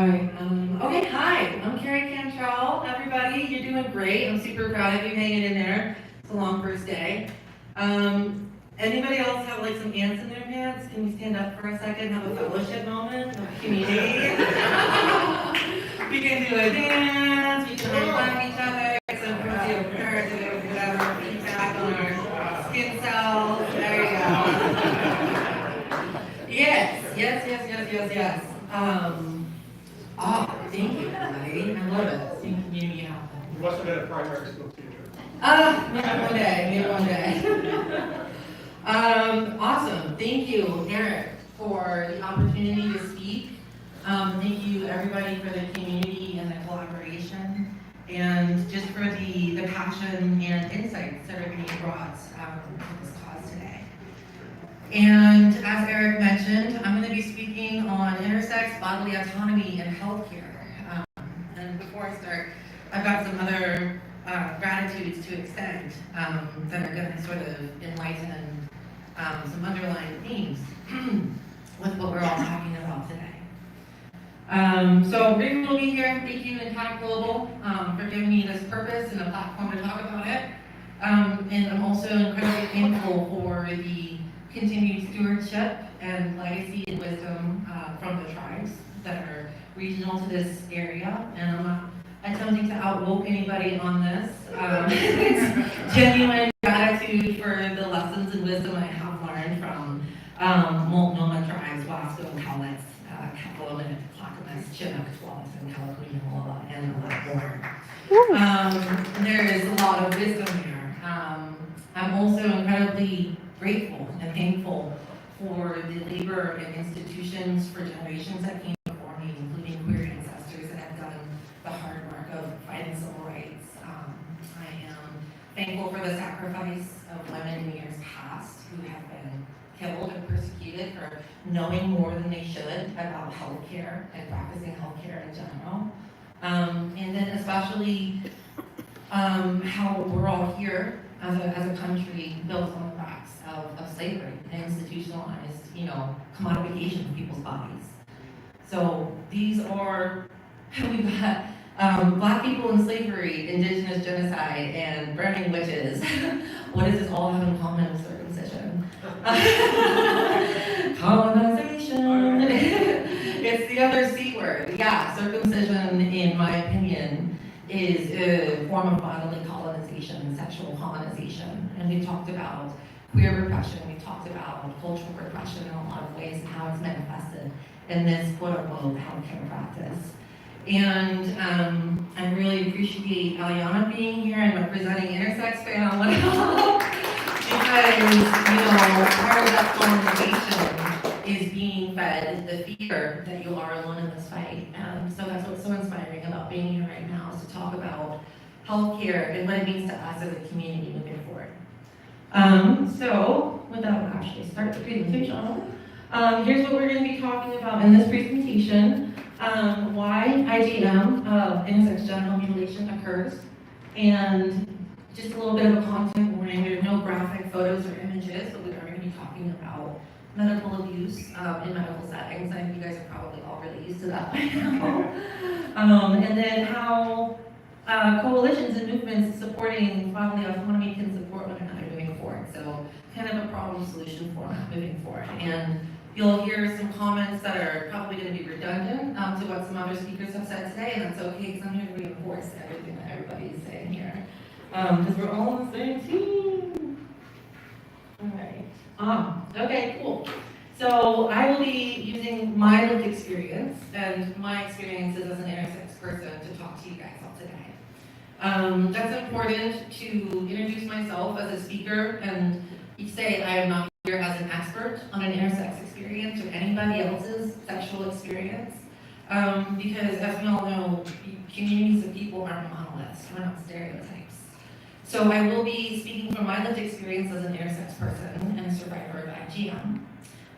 right. Okay, hi. I'm Carrie Cantrell. Everybody, you're doing great. I'm super proud of you hanging in there. It's a long first day. Anybody else have like some ants in their pants? Can we stand up for a second, have a fellowship moment of community? We can do a dance. We can high five each other. Get some positive whatever feedback on our skin cells. There you go. Yes. Thank you, everybody. I love it. Seeing community happen. You must have been a primary school teacher. Maybe one day. Awesome. Thank you, Eric, for the opportunity to speak. Thank you, everybody, for the community and the collaboration, and just for the passion and insights that are being brought to this cause today. And as Eric mentioned, I'm going to be speaking on intersex, bodily autonomy, and healthcare. And before I start, I've got some other gratitudes to extend that are going to sort of enlighten some underlying themes with what we're all talking about today. So Rick will be here. Thank you, Impact Global, for giving me this purpose and a platform to talk about it. And I'm also incredibly thankful for the continued stewardship and legacy and wisdom from the tribes that are regional to this area. And I'm not attempting to outwoke anybody on this. It's genuine gratitude for the lessons and wisdom I have learned from Multnomah tribes, Wasco, Cowlitz, Kapalama, Clackamas, Chinook, Tualatin, and Kalakuni, and a lot more. There is a lot of wisdom here. I'm also incredibly grateful and thankful for the labor and institutions for generations that came before me, including queer ancestors that have done the hard work of fighting civil rights. I am thankful for the sacrifice of women in years past who have been killed and persecuted for knowing more than they should about healthcare and practicing healthcare in general. And then especially how we're all here as a country built on the backs of slavery and institutionalized, commodification of people's bodies. So these are, we've got Black people in slavery, indigenous genocide, and burning witches. What does this all have in common with circumcision? Colonization. It's the other C word. Yeah, circumcision, in my opinion, is a form of bodily colonization, sexual colonization. And we've talked about queer repression, we've talked about cultural repression in a lot of ways and how it's manifested in this quote-unquote healthcare practice. And I really appreciate Aliana being here and representing Intersex fam because, part of that colonization is being fed the fear that you are alone in this fight. So that's what's so inspiring about being here right now, is to talk about healthcare and what it means to us as a community moving forward. So with that, I'll actually start the presentation. Here's what we're going to be talking about in this presentation. Why IgM, intersex genital mutilation, occurs, and just a little bit of a content warning. There's no graphic photos or images, but we are going to be talking about medical abuse in medical settings. I think you guys are probably all really used to that by now. And then how coalitions and movements supporting bodily autonomy can support one another moving forward. So kind of a problem-solution format moving forward. And you'll hear some comments that are probably going to be redundant to what some other speakers have said today, and that's okay because I'm here to reinforce everything that everybody is saying here. Because we're all on the same team. All right. Okay, cool. So I will be using my lived experience and my experiences as an intersex person to talk to you guys all today. That's important to introduce myself as a speaker and say I am not here as an expert on an intersex experience or anybody else's sexual experience. Because as we all know, communities of people aren't monoliths, we're not stereotypes. So I will be speaking from my lived experience as an intersex person and a survivor of IgM.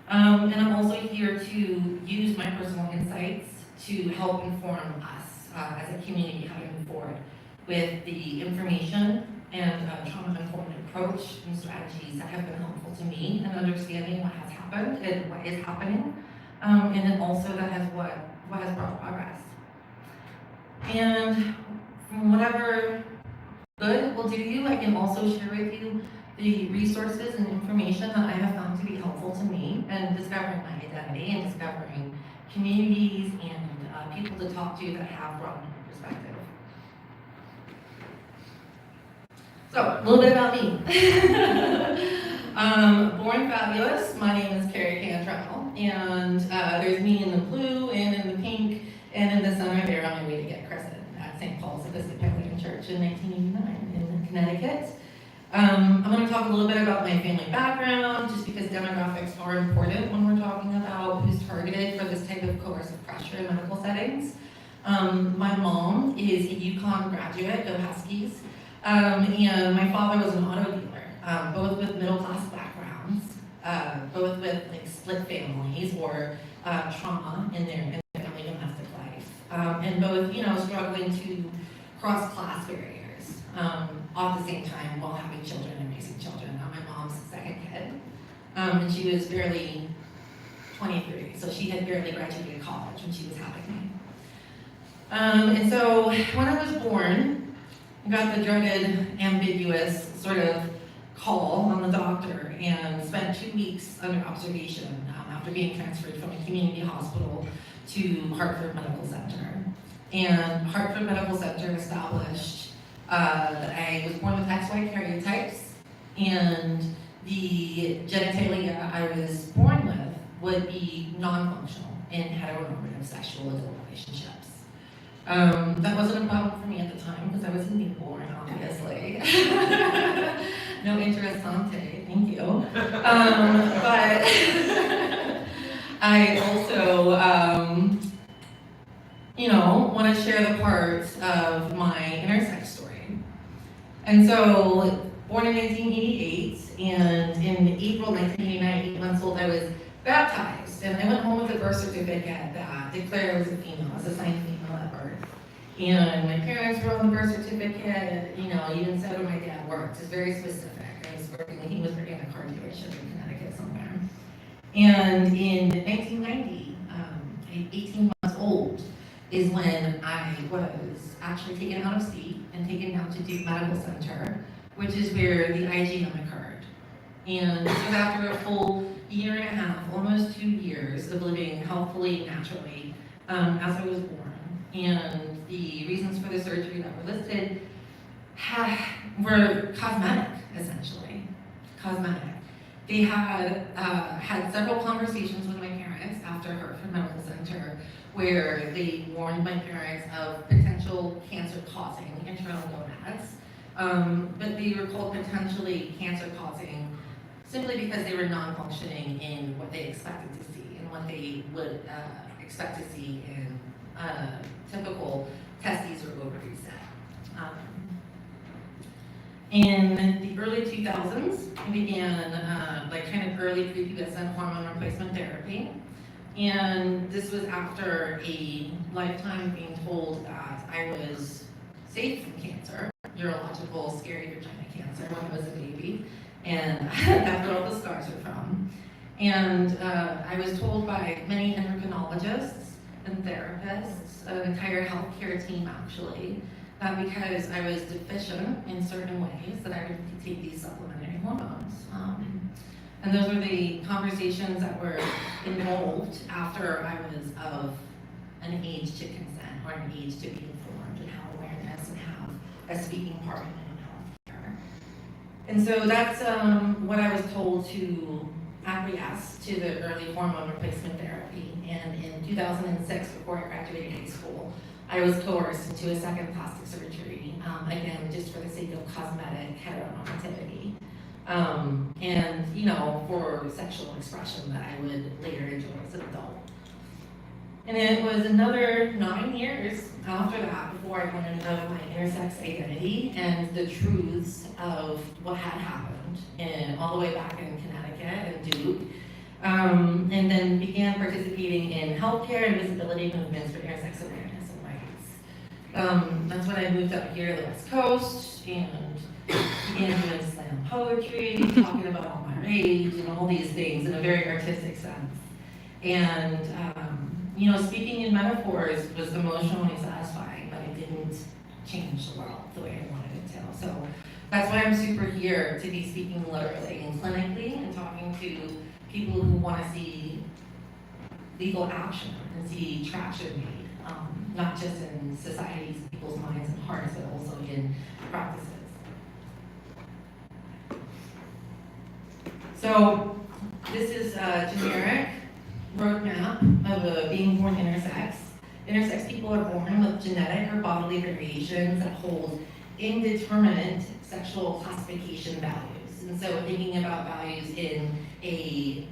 And I'm also here to use my personal insights to help inform us as a community how to move forward with the information and trauma-informed approach and strategies that have been helpful to me in understanding what has happened and what is happening. And then also that has what what has brought progress. And from whatever good it will do you, I can also share with you the resources and information that I have found to be helpful to me in discovering my identity and discovering communities and people to talk to that have broadened my perspective. So, a little bit about me. Born fabulous, my name is Carrie Cantrell, and there's me in the blue and in the pink and in the center there on my way to get christened at St. Paul's Episcopalian Church in 1989 in Connecticut. I'm going to talk a little bit about my family background, just because demographics are important when we're talking about who's targeted for this type of coercive pressure in medical settings. My mom is a UConn graduate, go Huskies, and my father was an auto dealer, both with middle-class backgrounds, both with like split families or trauma in their family domestic life, and both, struggling to cross class barriers. All at the same time while having children and raising children. My mom's the second kid, and she was barely 23, so she had barely graduated college when she was having me. And so when I was born, I got the dreaded, ambiguous sort of call on the doctor and spent 2 weeks under observation after being transferred from a community hospital to Hartford Medical Center. And Hartford Medical Center established that I was born with XY karyotypes, and the genitalia I was born with would be non-functional in heteronormative sexual adult relationships. That wasn't a problem for me at the time because I was a newborn, obviously. No interessante, thank you. But I also, want to share the parts of my intersex story. And so, born in 1988, and in April 1989, 8 months old, I was baptized. And I went home with a birth certificate that declared I was a female, I was assigned female at birth. And my parents were on the birth certificate, even said where my dad worked. It's very specific. He was working at a car dealership in Connecticut somewhere. And in 1990, 18 months old, is when I was actually taken out of state and taken down to Duke Medical Center, which is where the IgM occurred. And this was after a full year and a half, almost 2 years of living healthfully, naturally, as I was born. And the reasons for the surgery that were listed were cosmetic, essentially. Cosmetic. They had several conversations with my parents after Hartford Medical Center where they warned my parents of potential cancer-causing internal gonads, but they were called potentially cancer-causing simply because they were non-functioning in what they expected to see and what they would expect to see in typical testes or ovary set. In the early 2000s, I began kind of early prepubescent hormone replacement therapy. And this was after a lifetime of being told that I was safe from cancer, urological scary vagina cancer when I was a baby, and that's where all the scars are from. And I was told by many endocrinologists and therapists, an entire healthcare team actually, that because I was deficient in certain ways that I would take these supplementary hormones. And those were the conversations that were involved after I was of an age to consent or an age to be informed and have awareness and have a speaking part in healthcare. And so that's what I was told to acquiesce to the early hormone replacement therapy. And in 2006, before I graduated high school, I was coerced into a second plastic surgery, again, just for the sake of cosmetic heteronormativity. And, for sexual expression that I would later enjoy as an adult. And it was another 9 years after that before I learned of my intersex identity and the truths of what had happened all the way back in Connecticut and Duke. And then began participating in healthcare and visibility movements for intersex awareness and rights. That's when I moved up here to the West Coast and began doing slam poetry, talking about all my rage and all these things in a very artistic sense. And speaking in metaphors was emotionally satisfying, but it didn't change the world the way I wanted it to. So that's why I'm super here to be speaking literally and clinically and talking to people who want to see legal action and see traction made, not just in society's, people's minds and hearts, but also in practices. So this is a generic roadmap of being born intersex. Intersex people are born with genetic or bodily variations that hold indeterminate sexual classification values. And so we're thinking about values in a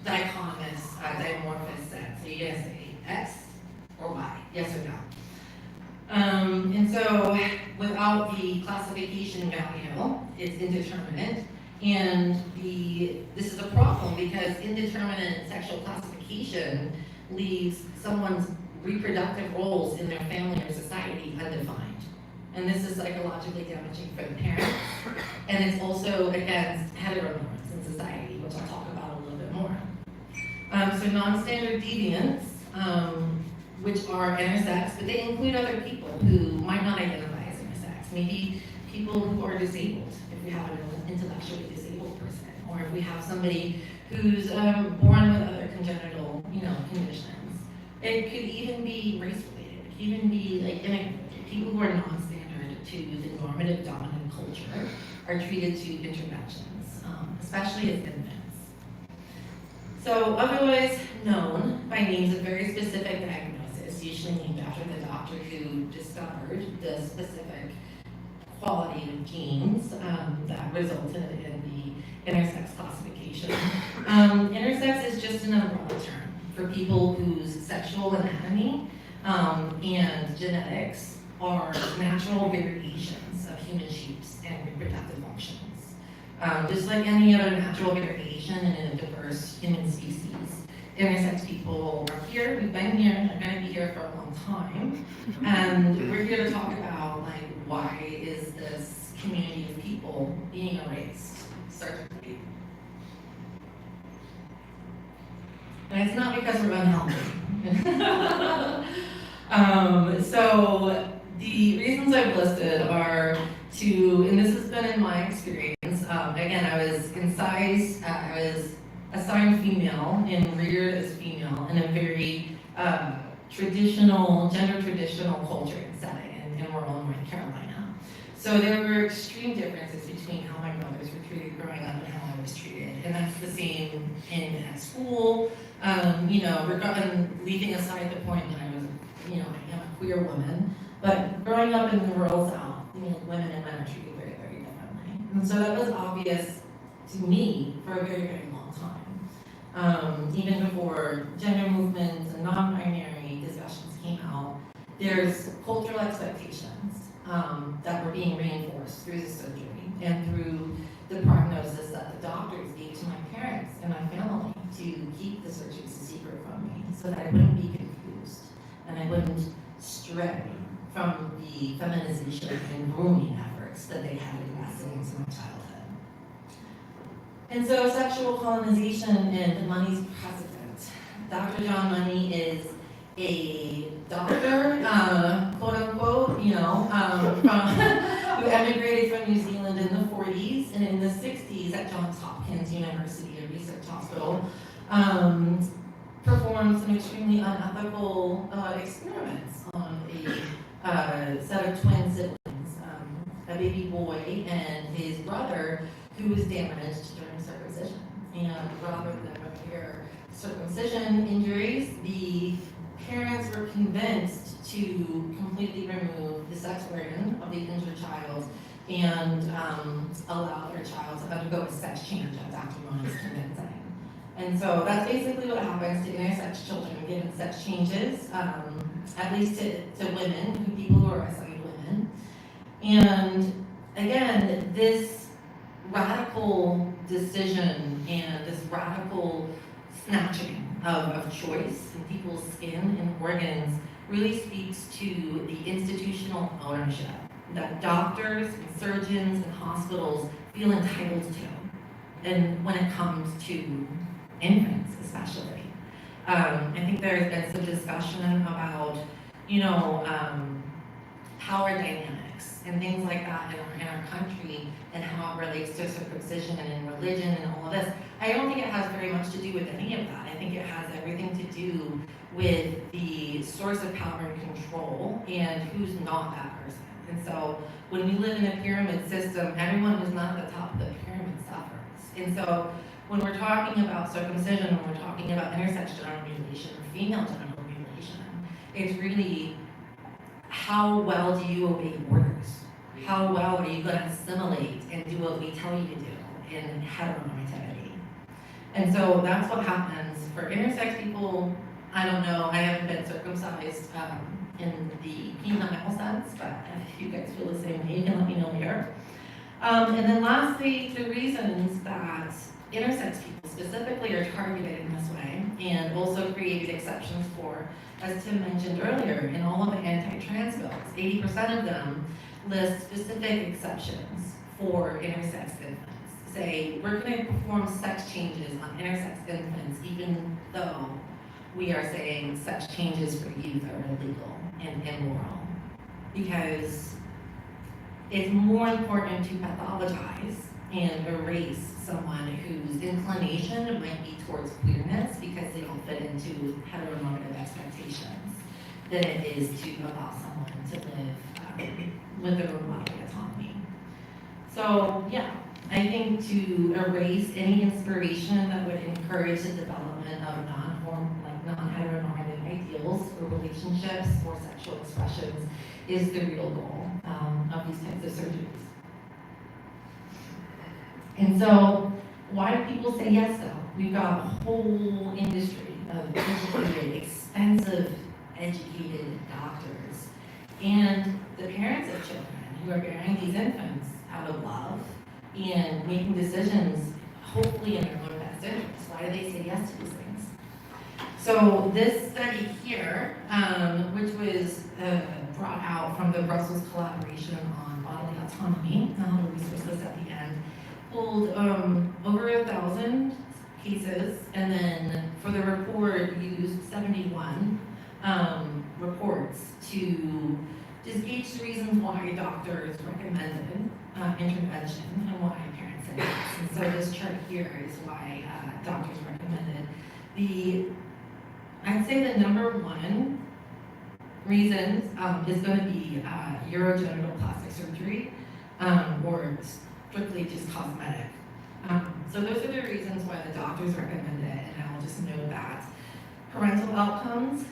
dichotomous, dimorphous sense. So you're gonna say X or Y, yes or no. And so without the classification value, it's indeterminate. And this is a problem because indeterminate sexual classification leaves someone's reproductive roles in their family or society undefined. And this is psychologically damaging for the parents. And it's also against heteronorms in society, which I'll talk about a little bit more. So non-standard deviants, which are intersex, but they include other people who might not identify as intersex. Maybe people who are disabled, if we have an intellectually disabled person, or if we have somebody who's born with other congenital, conditions. It could even be race-related. It could even be like immigrant. People who are non-standard to the normative dominant culture are treated to interventions, especially as infants. So otherwise known by names of very specific diagnosis, usually named after the doctor who discovered the specific quality of genes that resulted in the intersex classification. Intersex is just an umbrella term for people whose sexual anatomy and genetics are natural variations of human shapes and reproductive functions. Just like any other natural variation in a diverse human species, intersex people are here, we've been here, and are going to be here for a long time. And we're here to talk about why is this community of people being erased surgically. And it's not because we're unhealthy. So the reasons I've listed are and this has been in my experience, again, I was incised, I was assigned female and reared as female in a very gender traditional culture and setting in rural North Carolina. So there were extreme differences between how my brothers were treated growing up and how I was treated. And that's the same at school, leaving aside the point that I was, I am a queer woman, but growing up in the rural South, women and men are treated very, very differently. And so that was obvious to me for a very, very long time. Even before gender movements and non-binary discussions came out, there's cultural expectations that were being reinforced through the surgery and through the prognosis that the doctors gave to my parents and my family to keep the surgeries a secret from me so that I wouldn't be confused and I wouldn't stray from the feminization and grooming efforts that they had invested into my childhood. And so sexual colonization and money's president. Dr. John Money is a doctor, quote unquote, who emigrated from New Zealand in the 40s, and in the 60s at Johns Hopkins University, a research hospital, performed some extremely unethical experiments on a set of twin siblings, a baby boy and his brother, who was damaged during circumcision. And rather than repair circumcision injuries, the parents were convinced to completely remove the sex organ of the injured child and allow their child to undergo a sex change as Dr. Money's convincing. And so that's basically what happens to intersex children given sex changes, at least to women, people who are assigned women. And again, this radical decision and this radical snatching of choice in people's skin and organs really speaks to the institutional ownership that doctors and surgeons and hospitals feel entitled to, and when it comes to infants especially. I think there's been some discussion about, power dynamics and things like that in our country and how it relates to circumcision and religion and all of this. I don't think it has very much to do with any of that. I think it has everything to do with the source of power and control and who's not that person. And so when we live in a pyramid system, everyone who's not at the top of the pyramid suffers. And so when we're talking about circumcision, when we're talking about intersex genital mutilation or female genital mutilation, it's really how well do you obey orders? How well are you going to assimilate and do what we tell you to do in heteronormativity? And so that's what happens for intersex people. I don't know, I haven't been circumcised in the penile sense, but if you guys feel the same way, you can let me know later. And then lastly, the reasons that intersex people specifically are targeted in this way and also created exceptions for, as Tim mentioned earlier, in all of the anti-trans bills, 80% of them list specific exceptions for intersex infants. Say, we're going to perform sex changes on intersex infants even though we are saying sex changes for youth are illegal and immoral. Because it's more important to pathologize and erase someone whose inclination might be towards queerness because they don't fit into heteronormative expectations than it is to allow someone to live with their own bodily autonomy. So yeah, I think to erase any inspiration that would encourage the development of non-heteronormative ideals or relationships or sexual expressions is the real goal of these types of surgeries. And so, why do people say yes though? We've got a whole industry of educated, expensive, educated doctors. And the parents of children who are bearing these infants out of love and making decisions, hopefully in their own best interest. Why do they say yes to these things? So this study here, which was brought out from the Brussels collaboration on bodily autonomy, I'll have a resource list at the end, pulled over 1,000 cases, and then for the report used 71 reports to just gauge the reasons why doctors recommended intervention and why parents said yes. And so this chart here is why doctors recommended. I'd say the number one reason is going to be urogenital plastic surgery or strictly just cosmetic. So those are the reasons why the doctors recommend it, and I'll just note that parental outcomes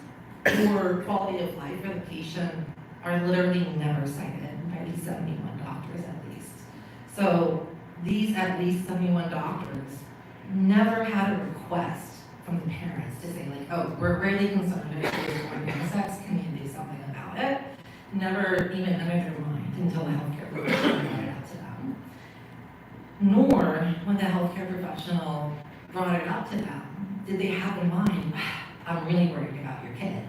or quality of life for the patient are literally never cited by these 71 doctors at least. So these at least 71 doctors never had a request from the parents to say like, oh, we're really concerned about intersex, can you do something about it? Never even entered their mind until the healthcare professional brought it up to them. Nor, when the healthcare professional brought it up to them, did they have in mind, I'm really worried about your kid.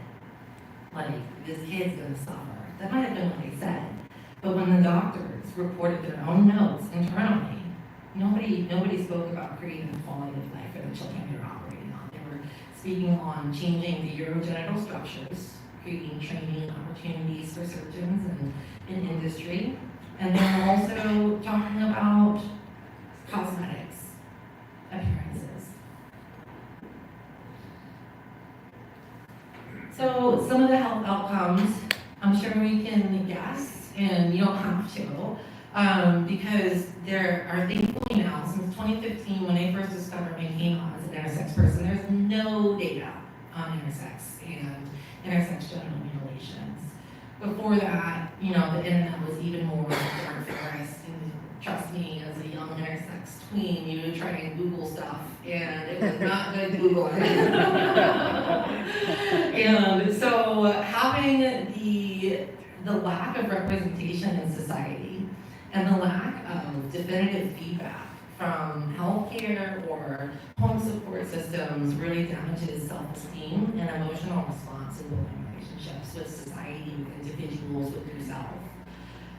Like, this kid's gonna suffer. That might have been what they said. But when the doctors reported their own notes internally, nobody spoke about creating a quality of life for the children they were operating on. They were speaking on changing the urogenital structures, creating training opportunities for surgeons and in industry, and then also talking about cosmetics, appearances. So some of the health outcomes, I'm sure we can guess, and you don't have to, because there are thankfully now, since 2015, when I first discovered my chemo as an intersex person, there's no data on intersex and intersex genital mutilations. Before that, the internet was even more dark forest, and trust me, as a young intersex tween, you would try and Google stuff, and it was not good Googling. And so having the lack of representation in society and the lack of definitive feedback from healthcare or home support systems really damages self-esteem and emotional response in building relationships with society, with individuals, with yourself.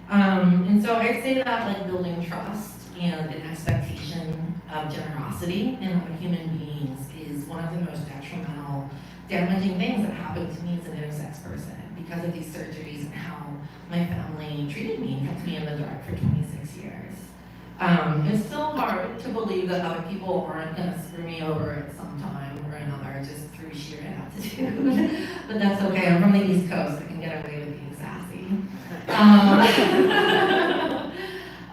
And so I'd say that like building trust and an expectation of generosity in other human beings is one of the most detrimental, damaging things that happened to me as an intersex person because of these surgeries and how my family treated me and kept me in the dark for 26 years. It's still hard to believe that other people aren't going to screw me over at some time or another just through sheer inaptitude. But that's okay. I'm from the East Coast. I can get away with being sassy.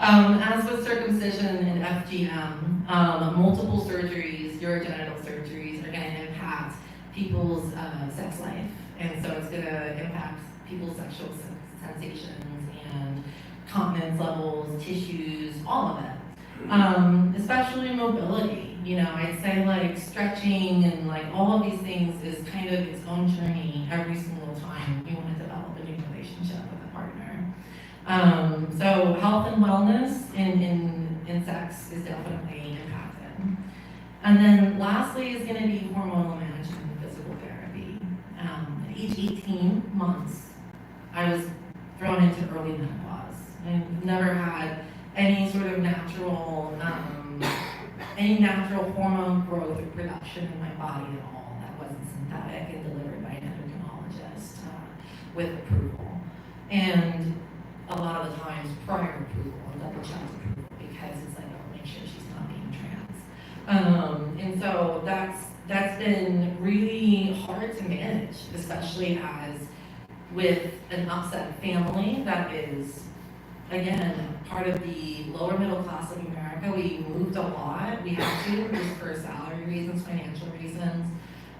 As with circumcision and FGM, multiple surgeries, urogenital surgeries, are going to impact people's sex life. And so it's going to impact people's sexual sensations and continence levels, tissues, all of it. Especially mobility. You know, I'd say like stretching and like all of these things is kind of its own journey every single time you want to develop a new relationship with a partner. So health and wellness in sex is definitely impacted. And then lastly is going to be hormonal management and physical therapy. At age 18 months, I was thrown into early menopause. I've never had any sort of natural hormone growth or production in my body at all that wasn't synthetic and delivered by an endocrinologist with approval. And a lot of the times prior approval and double check approval because it's like, oh, make sure she's not being trans. And so that's been really hard to manage, especially as with an upset family that is, again, part of the lower middle class of America. We moved a lot. We had to, just for salary reasons, financial reasons.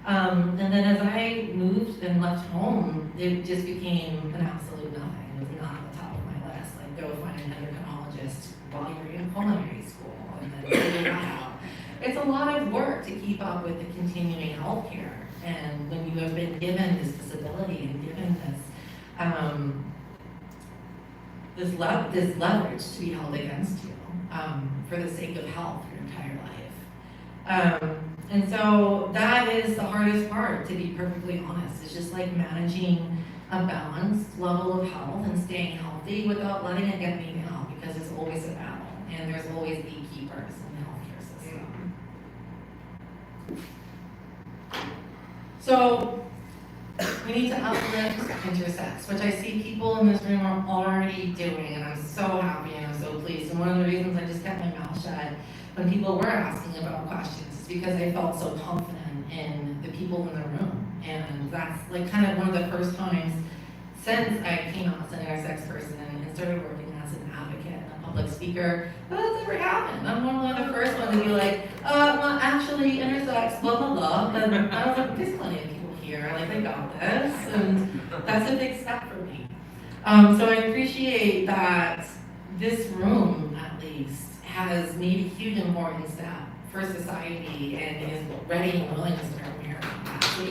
And then as I moved and left home, it just became an absolute nothing. It was not at the top of my list. Like, go find an endocrinologist while you're in culinary school and then figure that out. It's a lot of work to keep up with the continuing health care. And when you have been given this disability and given this leverage to be held against you for the sake of health your entire life. And so that is the hardest part, to be perfectly honest. It's just like managing a balanced level of health and staying healthy without letting it get me down, because it's always a battle and there's always gatekeepers in the healthcare system. So we need to uplift intersex, which I see people in this room are already doing, and I'm so happy and I'm so pleased. And one of the reasons I just kept my mouth shut when people were asking about questions is because I felt so confident in the people in the room. And that's like kind of one of the first times since I came out as an intersex person and started working as an advocate and a public speaker, that's ever happened. I'm normally the first one to be like, well, actually, intersex, blah, blah, blah. But I was like, there's plenty of people here, like, I got this, and that's a big step for me. So I appreciate that this room, at least, has made a huge important step for society and is ready and willing to start wearing that. So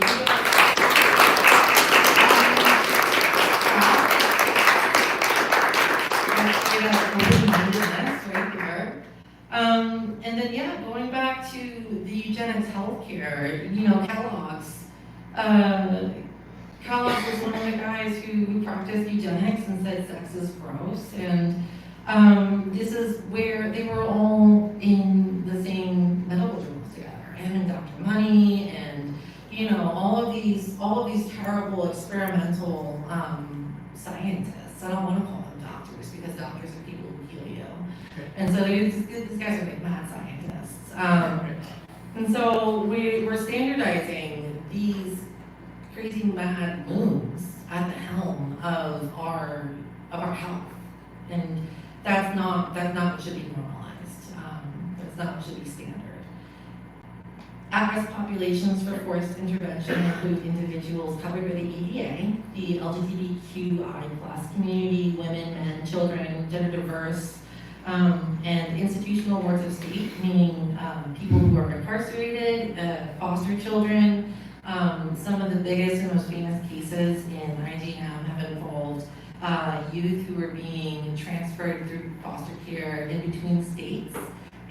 open-mindedness right there. And then, yeah, going back to the eugenics healthcare, you know, Kellogg's was one of the guys who practiced eugenics and said sex is gross, and this is where they were all in the same medical journals together, him and Dr. Money, and you know, all of these terrible experimental scientists. I don't want to call them doctors because doctors are people who heal you, and so these guys are like mad scientists. And so we're standardizing these crazy mad moons at the helm of our health, and that's not what should be normalized. That's not what should be standard. At-risk populations for forced intervention include individuals covered by the ADA, the LGBTQI+ community, women, men, children, gender diverse, and institutional wards of state, meaning people who are incarcerated, foster children. Some of the biggest and most famous cases in IGM have involved youth who are being transferred through foster care in between states.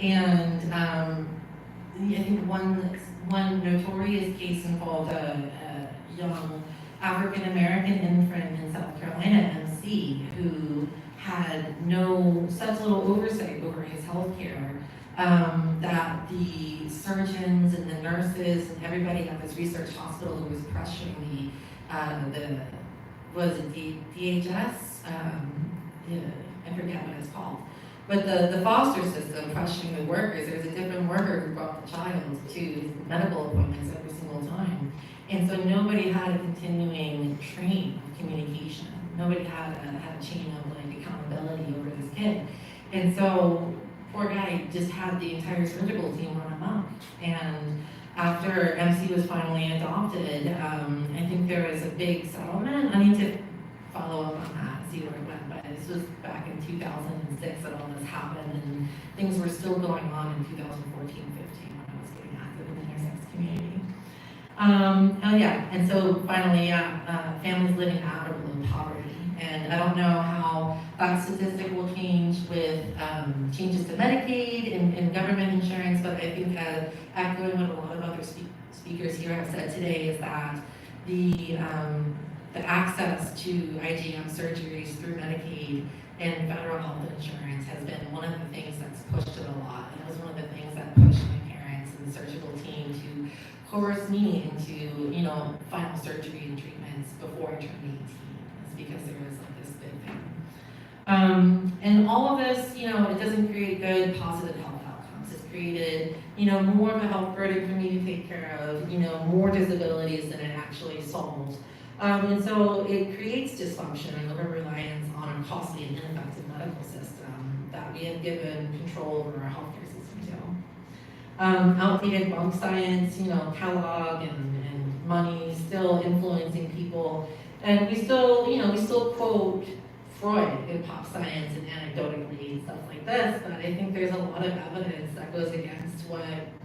And I think one notorious case involved a young African-American infant in South Carolina, MC, who had no such little oversight over his health care that the surgeons and the nurses and everybody at this research hospital who was pressuring DHS? I forget what it's called. But the foster system pressuring the workers, there was a different worker who brought the child to his medical appointments every single time. And so nobody had a continuing train of communication. Nobody had a chain of like accountability over this kid. And so poor guy just had the entire surgical team run amok. And after MC was finally adopted, I think there was a big settlement. I need to follow up on that, see where it went. But this was back in 2006 that all this happened, and things were still going on in 2014-15 when I was getting active in the intersex community. And so finally, families living out of below poverty. And I don't know how that statistic will change with changes to Medicaid and government insurance, but I think echoing what a lot of other speakers here have said today is that the access to IGM surgeries through Medicaid and federal health insurance has been one of the things that's pushed it a lot. And it was one of the things that pushed my parents and the surgical team to coerce me into, final surgery and treatments before I turned 18. It's because there was like this big thing. And all of this, it doesn't create good, positive health outcomes. It's created, more of a health burden for me to take care of, more disabilities than it actually solves. And so it creates dysfunction and over-reliance on a costly and ineffective medical system that we have given control over our healthcare system to. Outdated bunk science, Kellogg and money still influencing people. And we still quote Freud in pop science and anecdotally and stuff like this, but I think there's a lot of evidence that goes against what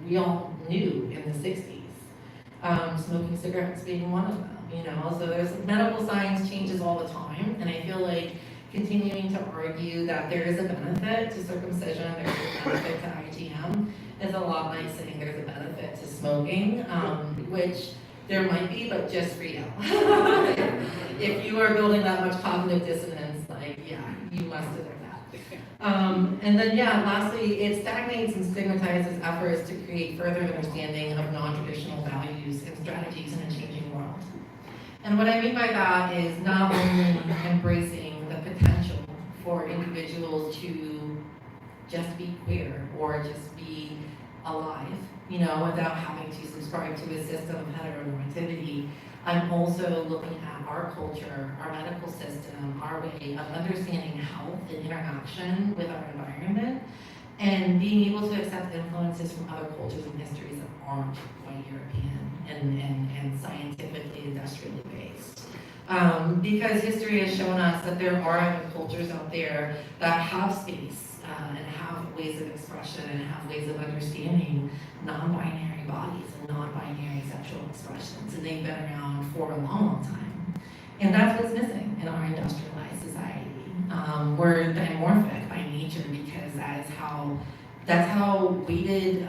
we all knew in the 60s. Smoking cigarettes being one of them. So there's medical science changes all the time, and I feel like continuing to argue that there is a benefit to circumcision, there's a benefit to IGM, is a lot like saying there's a benefit to smoking, which there might be, but just for you. If you are building that much cognitive dissonance, you must have done that. And then lastly, it stagnates and stigmatizes efforts to create further understanding of non-traditional values and strategies in a changing world. And what I mean by that is not only embracing the potential for individuals to just be queer or just be alive, without having to subscribe to a system of heteronormativity. I'm also looking at our culture, our medical system, our way of understanding health and interaction with our environment, and being able to accept influences from other cultures and histories that aren't white European and scientifically industrially based. Because history has shown us that there are other cultures out there that have space and have ways of expression and have ways of understanding non-binary bodies and non-binary sexual expressions, and they've been around for a long, long time. And that's what's missing in our industrialized society. We're dimorphic by nature because that's how weighted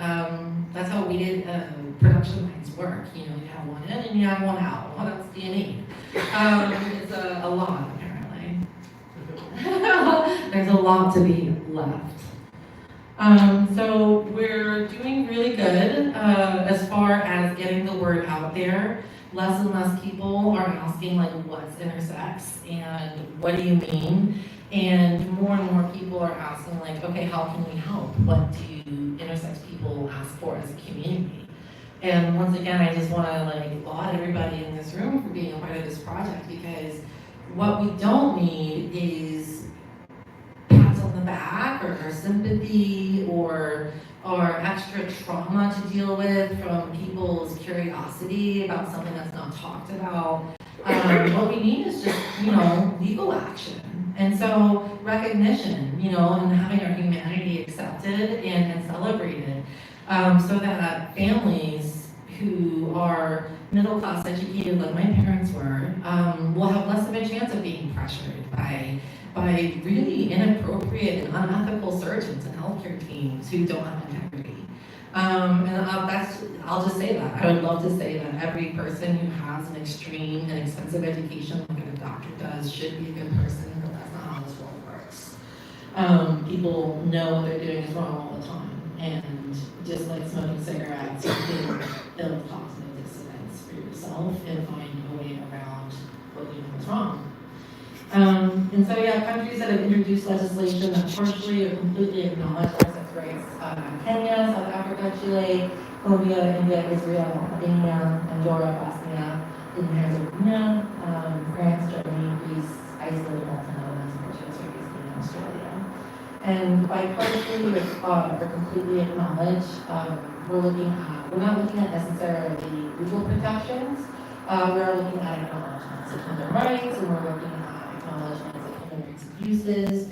production lines work. You have one in and you have one out. Well, that's DNA. It's a lot, apparently. There's a lot to be left. So we're doing really good as far as getting the word out there. Less and less people are asking what's intersex and what do you mean? And more people are asking okay, how can we help? What do intersex people ask for as a community? And once again, I just want to laud everybody in this room for being a part of this project, because what we don't need is pats on the back or sympathy or extra trauma to deal with from people's curiosity about something that's not talked about. What we need is just, legal action. And so recognition, and having our humanity accepted and celebrated, so that families who are middle class educated like my parents were, will have less of a chance of being pressured by really inappropriate and unethical surgeons and healthcare teams who don't have integrity. I'll just say that. I would love to say that every person who has an extreme and expensive education like a doctor does should be a good person, but that's not how this world works. People know what they're doing is wrong all the time, and just like smoking cigarettes, you can build cognitive dissonance for yourself and find a way around what you know is wrong. And so yeah, countries that have introduced legislation that partially or completely acknowledge intersex rights, Kenya, South Africa, Chile, Colombia, India, Israel, Albania, Andorra, Bosnia, and Herzegovina, France, Germany, Greece, Iceland, Malta, Netherlands, Portugal, Turkey, Spain, and Australia. And by partially or completely acknowledge, we're not looking at necessarily legal protections, we're looking at acknowledgements of human rights, and we're looking at acknowledgements of human rights abuses,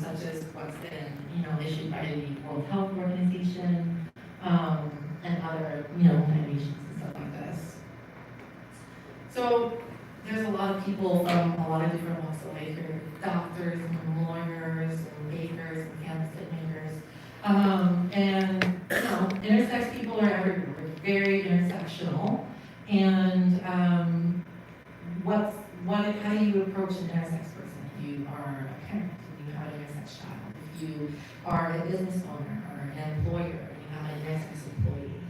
such as what's been, issued by the World Health Organization, and other, organizations and stuff like this. So there's a lot of people from a lot of different walks of life here, doctors and lawyers and bakers and candlestick makers. And intersex people are everywhere. We're very intersectional. And how do you approach an intersex person? If you are a parent, if you have an intersex child, if you are a business owner or an employer, and you have an intersex employee.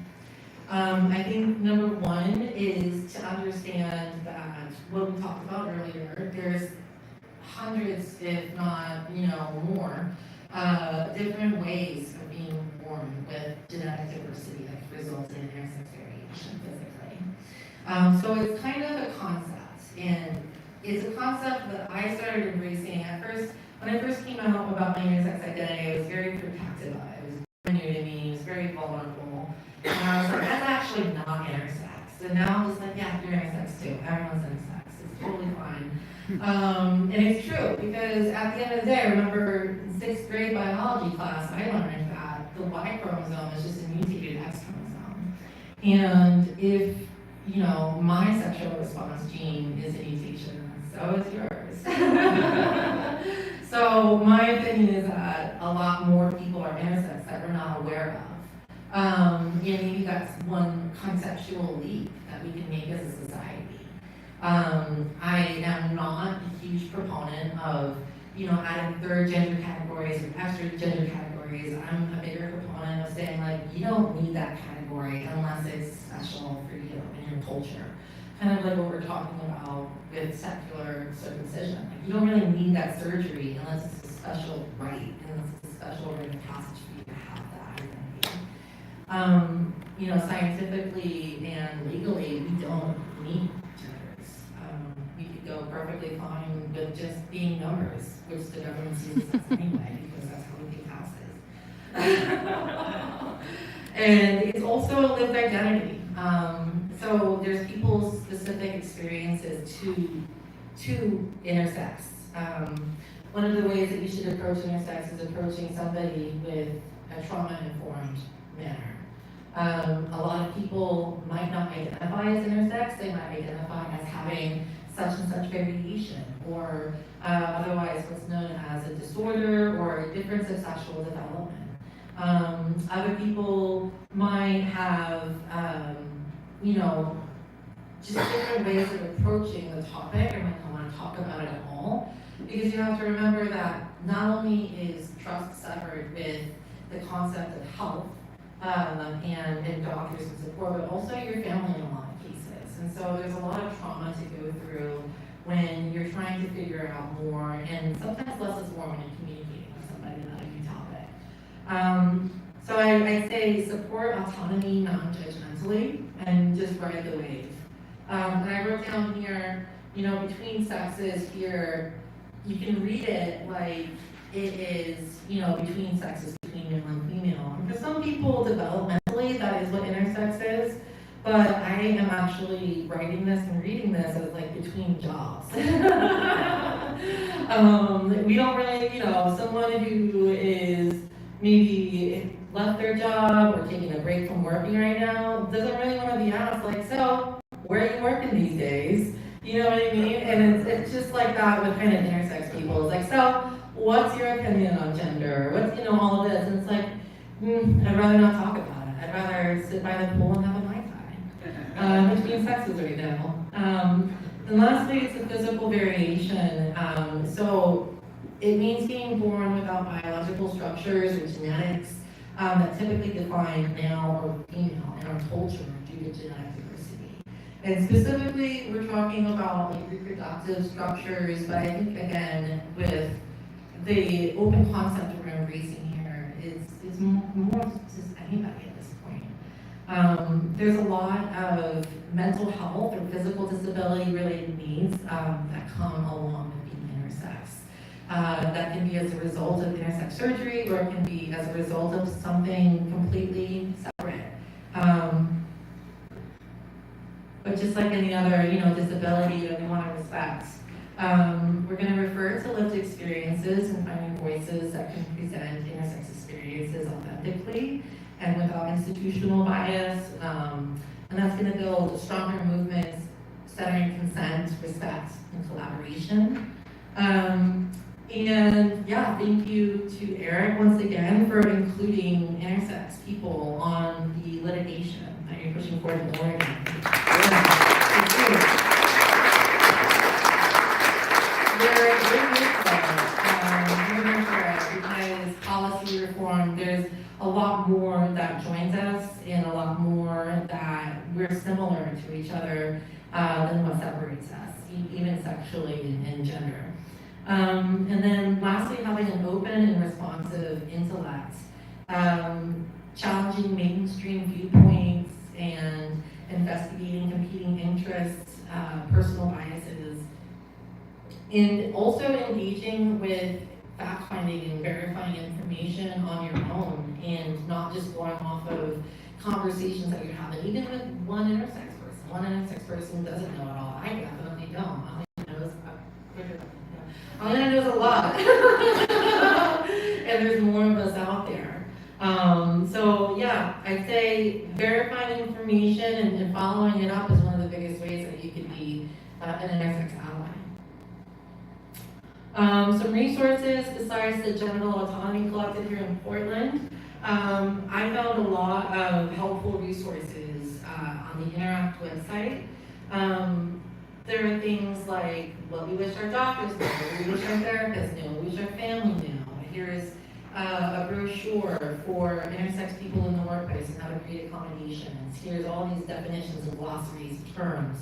I think number one is to understand that what we talked about earlier, there's hundreds, if not, more, different ways of being born with genetic diversity that results in intersex variation physically. So it's kind of a concept, and it's a concept that I started embracing at first. When I first came out about my intersex identity, I was very protective of it. It was very new to me, it was very vulnerable. And I was like, that's actually not intersex. And now I'm just like, yeah, you're intersex too. Everyone's intersex. It's totally fine. And it's true, because at the end of the day, I remember in 6th grade biology class, I learned that the Y chromosome is just a mutated X chromosome. And if, my sexual response gene is a mutation, so is yours. So my opinion is that a lot more people are intersex that we're not aware of. And maybe that's one conceptual leap that we can make as a society. I am not a huge proponent of, adding third gender categories or extra gender categories. I'm a bigger proponent of saying, like, you don't need that category unless it's special for you in your culture. Kind of like what we're talking about with secular circumcision. Like, you don't really need that surgery unless it's a special right, unless it's a special rite of passage for you to have that identity. Scientifically and legally, we don't need genders. We could go perfectly fine with just being numbers, which the government sees us as anyway, because that's how we pay houses. And it's also a lived identity. So there's people's specific experiences to intersex. One of the ways that you should approach intersex is approaching somebody with a trauma-informed manner. A lot of people might not identify as intersex, they might identify as having such and such variation, or otherwise what's known as a disorder or a difference of sexual development. Other people might have, just different ways of approaching the topic, or might not want to talk about it at all, because you have to remember that not only is trust severed with the concept of health, and doctors and support, but also your family in a lot of cases. And so there's a lot of trauma to go through when you're trying to figure out more, and sometimes less is more when you're communicating with somebody about a new topic. So I say support autonomy non-judgmentally, and just ride the wave. And I wrote down here, between sexes here, you can read it like it is, between sexes, between male and female. And for some people, developmentally, that is what intersex is. But I am actually writing this and reading this as like between jobs. We don't really, someone who is maybe left their job or taking a break from working right now doesn't really want to be asked, like, so, where are you working these days? You know what I mean? And it's just like that with kind of intersex people. It's like, so, what's your opinion on gender? What's, all of this? And it's like, I'd rather not talk about it. I'd rather sit by the pool and have a Mai Tai. Between sexes right now. And lastly, it's a physical variation. So It means being born without biological structures or genetics that typically define male or female in our culture due to genetic diversity. And specifically, we're talking about like reproductive structures, but I think again, with the open concept we're embracing here, it's more just anybody at this point. There's a lot of mental health or physical disability related needs that come along with being intersex. That can be as a result of intersex surgery, or it can be as a result of something completely separate. But just like any other, disability that we want to respect, we're going to refer to lived experiences and finding voices that can present intersex experiences authentically and without institutional bias. And that's going to build stronger movements centering consent, respect, and collaboration. And yeah, thank you to Eric once again for including intersex people on the litigation that you're pushing forward in Oregon. Because policy reform, there's a lot more that joins us and a lot more that we're similar to each other than what separates us, even sexually and gender. And then lastly, having an open and responsive intellect, challenging mainstream viewpoints and investigating competing interests, personal biases, and also engaging with fact-finding and verifying information on your own and not just going off of conversations that you're having, even with one intersex person. One intersex person doesn't know it all. I definitely don't. Alina knows a lot. And there's more of us out there. So yeah, I'd say verifying information and following it up is one of the biggest ways that you can be an intersex ally. Some resources besides the Genital Autonomy Collective here in Portland. I found a lot of helpful resources on the Interact website. There are things like what we wish our doctors knew, what we wish our therapists knew, what we wish our family knew. Here's a brochure for intersex people in the workplace and how to create accommodations. Here's all these definitions and glossaries, terms.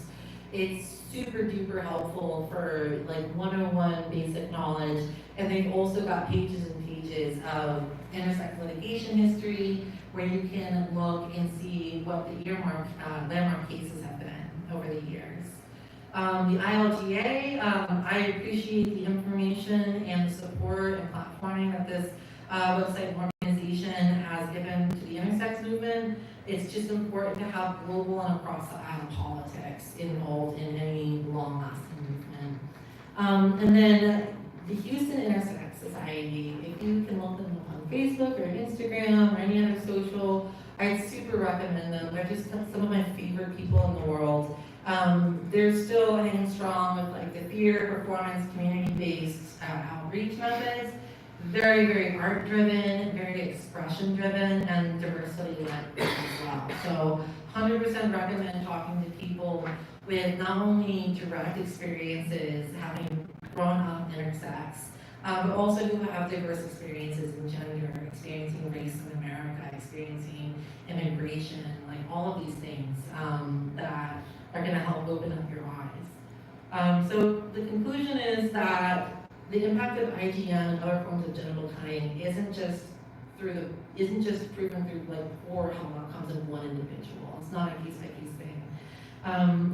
It's super duper helpful for like 101 basic knowledge. And they've also got pages and pages of intersex litigation history where you can look and see what the landmark cases have been over the years. The ILGA, I appreciate the information and the support and platforming that this website and organization has given to the intersex movement. It's just important to have global and across the aisle politics involved in any long-lasting movement. And then the Houston Intersex Society, if you can look them up on Facebook or Instagram or any other social, I'd super recommend them. They're just some of my favorite people in the world. They're still hanging strong with like the theater, performance, community-based outreach methods. Very, very art-driven, very expression-driven, and diversity-led as well. So 100% recommend talking to people with not only direct experiences, having grown up intersex, but also who have diverse experiences in gender, experiencing race in America, experiencing immigration, like all of these things that are going to help open up your eyes. So the conclusion is that the impact of IGM and other forms of genital cutting isn't just proven through like poor health outcomes in one individual. It's not a case-by-case thing.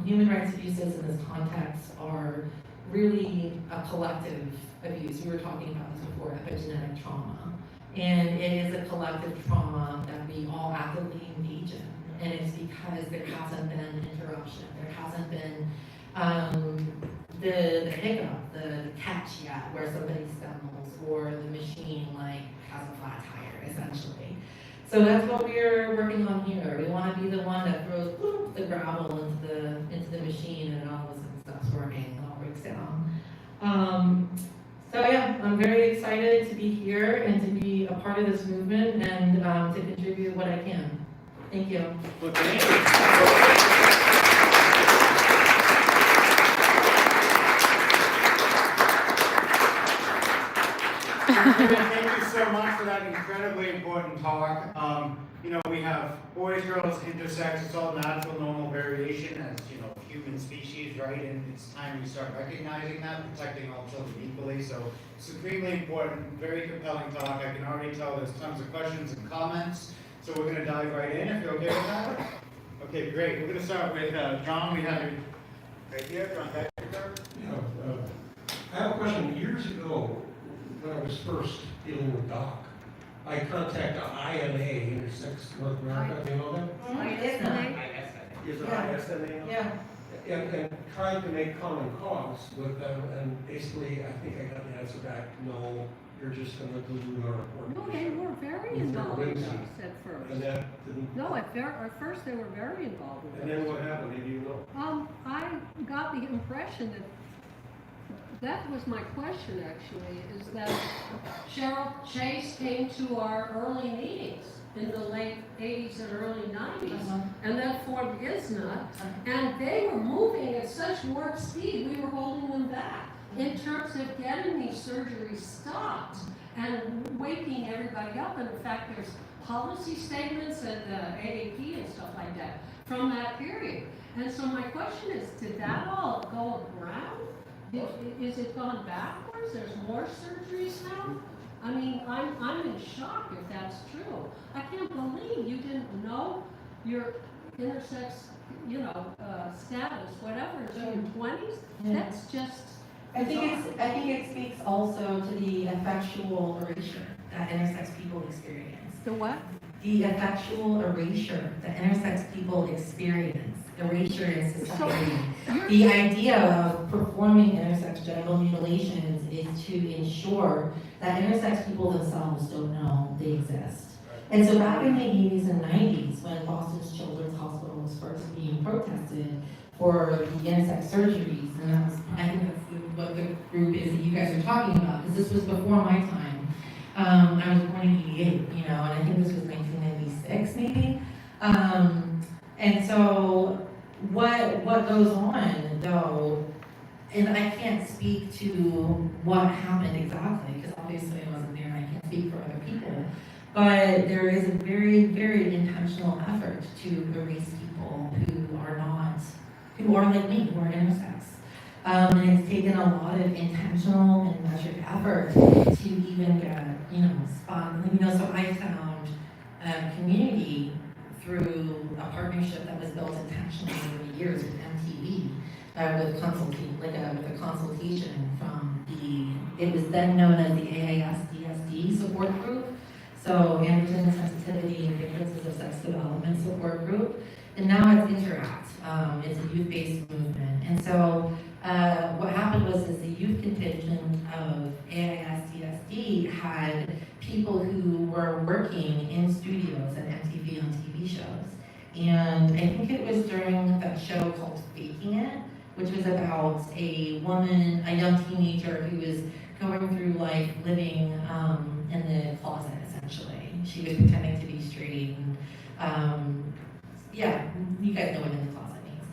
Human rights abuses in this context are really a collective abuse. We were talking about this before, epigenetic trauma. And it is a collective trauma that we all actively engage in. And it's because there hasn't been interruption. There hasn't been the hiccup, the catch yet, where somebody stumbles or the machine like has a flat tire, essentially. So that's what we're working on here. We want to be the one that throws the gravel into the machine and all of a sudden stops working and all breaks down. So yeah, I'm very excited to be here and to be a part of this movement and to contribute what I can. Thank you. Well, thank you. Thank you so much for that incredibly important talk. We have boys, girls, intersex, it's all natural, normal variation as, human species, right? And it's time we start recognizing that, protecting all children equally. So supremely important, very compelling talk. I can already tell there's tons of questions and comments. So we're gonna dive right in, if you're okay with that. Okay, great. We're gonna start with John. We have you right here, John Becker. Yeah, I have a question. Years ago, when I was first dealing with Doc, I contacted INA, Intersex North America, do you know that? Is it ISNA? Yeah. And tried to make common cause with them, and basically, I think I got the answer back, no, you're just gonna do our report. No, they were very With involved with Lindsay. us at first. And that didn't. No, at first they were very involved with us. And then what happened, maybe you know? I got the impression that was my question actually, is that Cheryl Chase came to our early meetings in the late 80s and early 90s, and then formed ISNA, and they were moving at such warp speed, we were holding them back in terms of getting these surgeries stopped and waking everybody up. And in fact, there's policy statements and AAP and stuff like that from that period. And so my question is, did that all go around? Is it gone backwards? There's more surgeries now? I mean, I'm in shock if that's true. I can't believe you didn't know your intersex, status, whatever, until your 20s. Yeah. That's just. I think it speaks also to the effectual erasure that intersex people experience. The what? The effectual erasure that intersex people experience. Erasure in society. The idea of performing intersex genital mutilations is to ensure that intersex people themselves don't know they exist. And so back in the 80s and 90s, when Boston's Children's Hospital was first being protested for the intersex surgeries, and I think that's what the group is that you guys are talking about, because this was before my time. I was born in 88, and I think this was 1996 maybe. And so what goes on though, and I can't speak to what happened exactly, because obviously I wasn't there and I can't speak for other people, but there is a very, very intentional effort to erase people who are like me, who are intersex. And it's taken a lot of intentional and measured effort to even get, spot. So I found a community through a partnership that was built intentionally over the years with MTV, with a consultation from it was then known as the AAS-DSD support group, so androgen sensitivity and differences of sex development support group, and now it's Interact. It's a youth-based movement, and so what happened was the youth contingent of AAS-DSD had people who were working in studios at MTV on TV shows. And I think it was during that show called Faking It, which was about a woman, a young teenager who was going through life living in the closet, essentially. She was pretending to be straight. And, you guys know what in the closet means.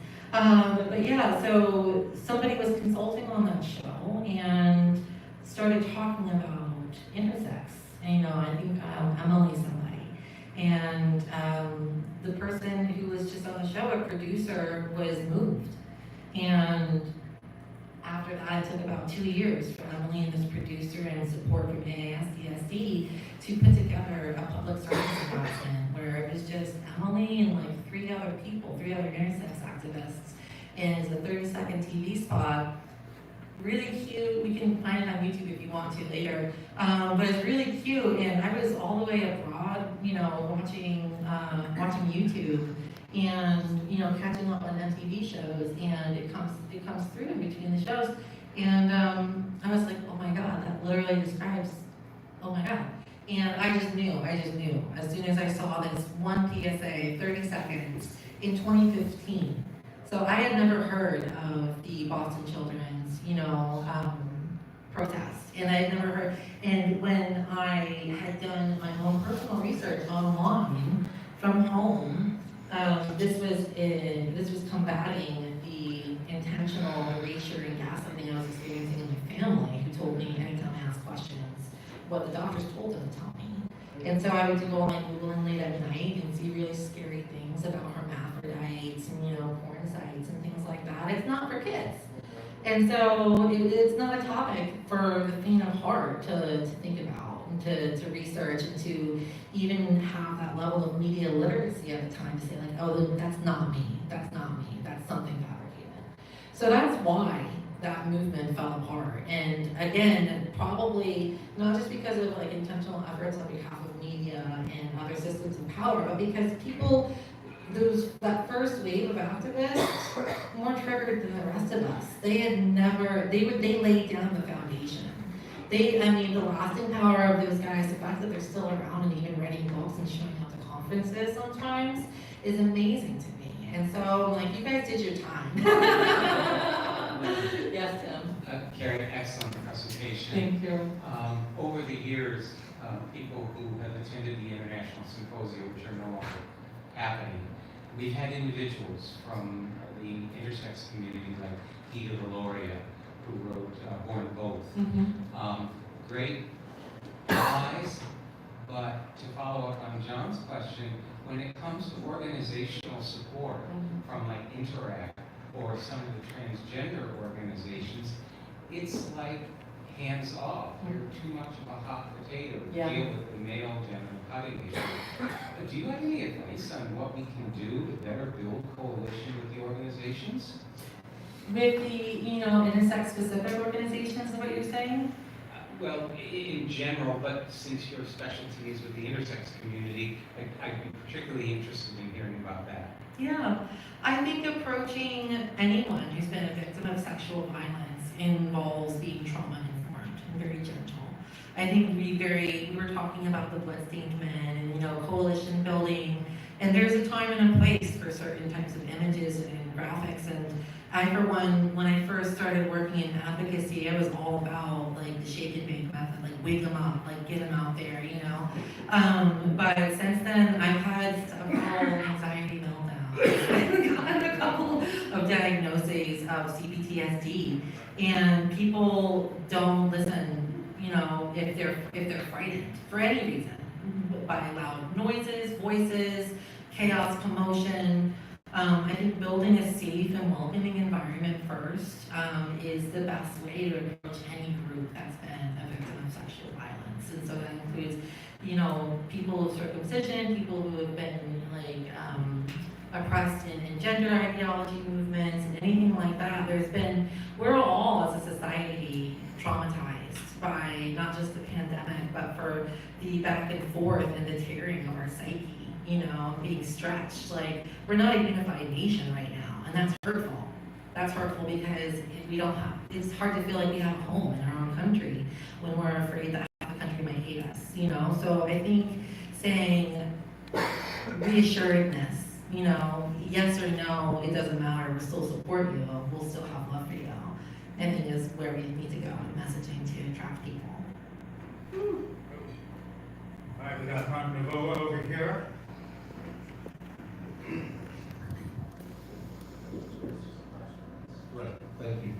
But yeah, so somebody was consulting on that show and started talking about intersex. And, I think Emily's somebody. And the person who was just on the show, a producer, was moved. And after that, it took about 2 years for Emily and this producer and support from AAS-DSD to put together a public service announcement where it was just Emily and like three other intersex activists. And it's a 30-second TV spot. Really cute. We can find it on YouTube if you want to later. But it's really cute, and I was all the way abroad, watching YouTube, and catching up on MTV shows, and it comes through in between the shows, and I was like, oh my God, that literally describes, oh my God, and I just knew. As soon as I saw this one PSA, 30 seconds in 2015. So I had never heard of the Boston Children's, protest, and I had never heard. And when I had done my own personal research online from home, this was combating the intentional erasure and gaslighting I was experiencing in my family, who told me anytime I asked questions, what the doctors told them to tell me. And so I would go on like Googling late at night and see really scary things about hermaphrodites and, porn sites and things like that. It's not for kids. And so it's not a topic for the faint of heart to think about and to research and to even have that level of media literacy at the time to say like, oh, that's not me, that's something fabricated. So that's why that movement fell apart. And again, probably not just because of like intentional efforts on behalf of media and other systems of power, but because people, that first wave of activists were more triggered than the rest of us. They laid down the foundation. The lasting power of those guys, the fact that they're still around and even writing books and showing up to conferences sometimes is amazing to me. And so, like, you guys did your time. Yes, Tim. Carrie, excellent presentation. Thank you. Over the years, people who have attended the International Symposium, which are no longer happening, we've had individuals from the intersex community, like Ida Valoria, who wrote Born Both. Mm-hmm. Great allies, but to follow up on John's question, when it comes to organizational support from like Interact or some of the transgender organizations, it's like hands off. You're too much of a hot potato to deal with the male gender cutting issue. But do you have any advice on what we can do to better build coalition with the organizations? With the, intersex specific organizations is what you're saying? Well, in general, but since your specialty is with the intersex community, I'd be particularly interested in hearing about that. Yeah, I think approaching anyone who's been a victim of sexual violence involves being trauma-informed and very gentle. I think we were talking about the bloodstained men and, coalition building, and there's a time and a place for certain types of images and graphics, and I, for one, when I first started working in advocacy, I was all about, like, the shake and bake method, like, wake them up, like, get them out there, But since then, I've had several anxiety meltdowns. I've gotten a couple of diagnoses of CPTSD, and people don't listen, if they're frightened for any reason, by loud noises, voices, chaos, commotion. I think building a safe and welcoming environment first is the best way to approach any group that's been a victim of sexual violence. And so that includes, people of circumcision, people who have been oppressed in gender ideology movements and anything like that. We're all as a society traumatized by not just the pandemic, but for the back and forth and the tearing of our psyche. Being stretched. Like, we're not a unified nation right now, and that's hurtful. That's hurtful because it's hard to feel like we have a home in our own country when we're afraid that half the country might hate us, So I think saying reassuredness, yes or no, it doesn't matter, we'll still support you, we'll still have love for you, I think is where we need to go in messaging to attract people. All right, we got Martin Navoa over here. Right, thank you.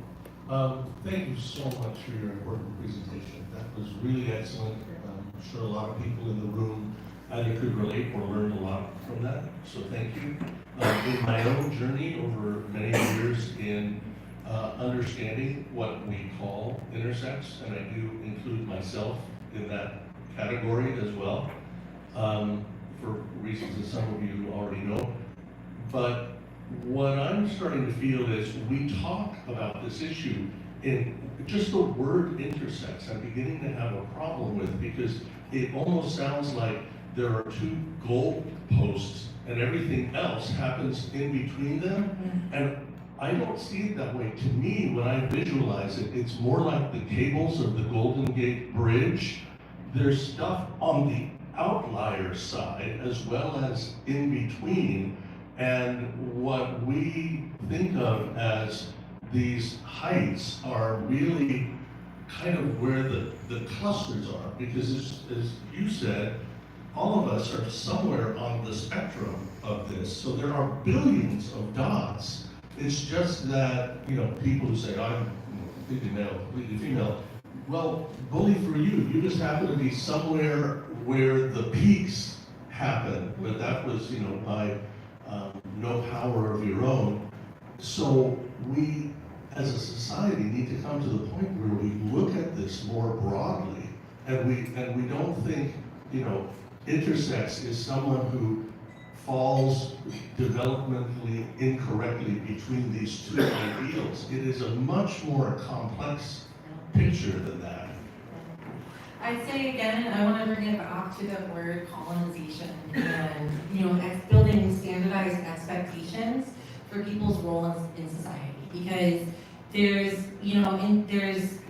Thank you so much for your important presentation. That was really excellent. I'm sure a lot of people in the room either could relate or learned a lot from that, so thank you. In my own journey over many years in understanding what we call intersex, and I do include myself in that category as well, for reasons that some of you already know. But what I'm starting to feel is we talk about this issue in just the word intersex, I'm beginning to have a problem with, because it almost sounds like there are two goal posts and everything else happens in between them. And I don't see it that way. To me, when I visualize it, it's more like the cables of the Golden Gate Bridge. There's stuff on the outlier side as well as in between. And what we think of as these heights are really kind of where the clusters are, because as you said, all of us are somewhere on the spectrum of this. So there are billions of dots. It's just that, people who say, I'm completely male, completely female, Well, bully for you, you just happen to be somewhere where the peaks happen, but that was, by no power of your own. So we, as a society, need to come to the point where we look at this more broadly, and we don't think, intersex is someone who falls developmentally incorrectly between these two ideals. It is a much more complex picture than that. I'd say again, I want to bring it back to the word colonization and, building standardized expectations for people's roles in society. Because there's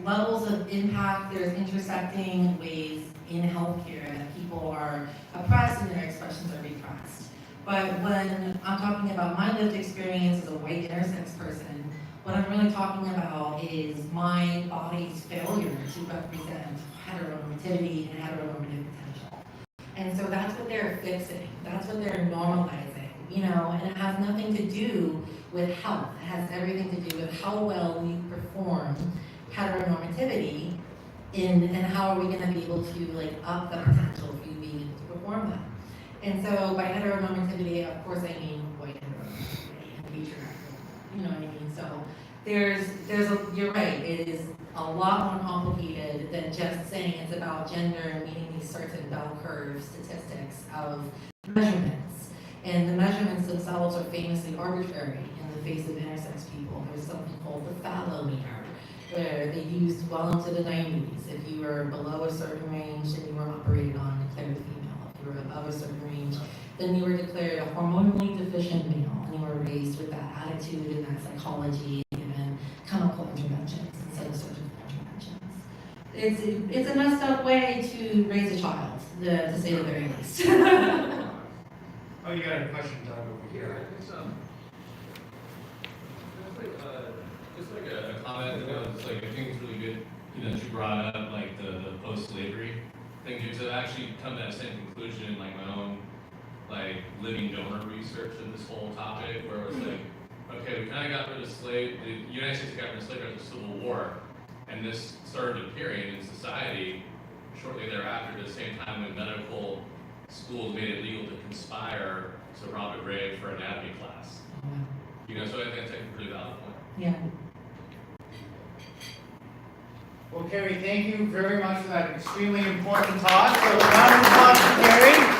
levels of impact, there's intersecting ways in healthcare that people are oppressed and their expressions are repressed. But when I'm talking about my lived experience as a white intersex person, what I'm really talking about is my body's failure to represent heteronormativity and heteronormative potential. And so that's what they're fixing, that's what they're normalizing, and it has nothing to do with health. It has everything to do with how well we perform heteronormativity and how are we going to be able to up the potential of you being able to perform that. And so by heteronormativity, of course I mean white heteronormativity and patriarchal, you know what I mean? So you're right, it is a lot more complicated than just saying it's about gender and meeting these certain bell curve statistics of measurements. And the measurements themselves are famously arbitrary in the face of intersex people. There's something called the phallometer, where they used well into the 90s. If you were below a certain range, then you were operated on and declared female. If you were above a certain range, then you were declared a hormonally deficient male, and you were raised with that attitude and that psychology and chemical interventions instead of surgical interventions. It's a messed up way to raise a child, to say the very least. Oh, you got a question, Doug, over here. It's just like a comment, it's like I think it's really good, that you brought up like the post-slavery thing, because I've actually come to that same conclusion in like my own like living donor research of this whole topic, where it was like, okay, we kind of got rid of the United States got rid of slavery after the Civil War, and this started appearing in society shortly thereafter, at the same time when medical schools made it legal to conspire to rob a grave for anatomy class. So I think that's a pretty valid point. Yeah. Well, Carrie, thank you very much for that extremely important talk. So round of applause for Carrie.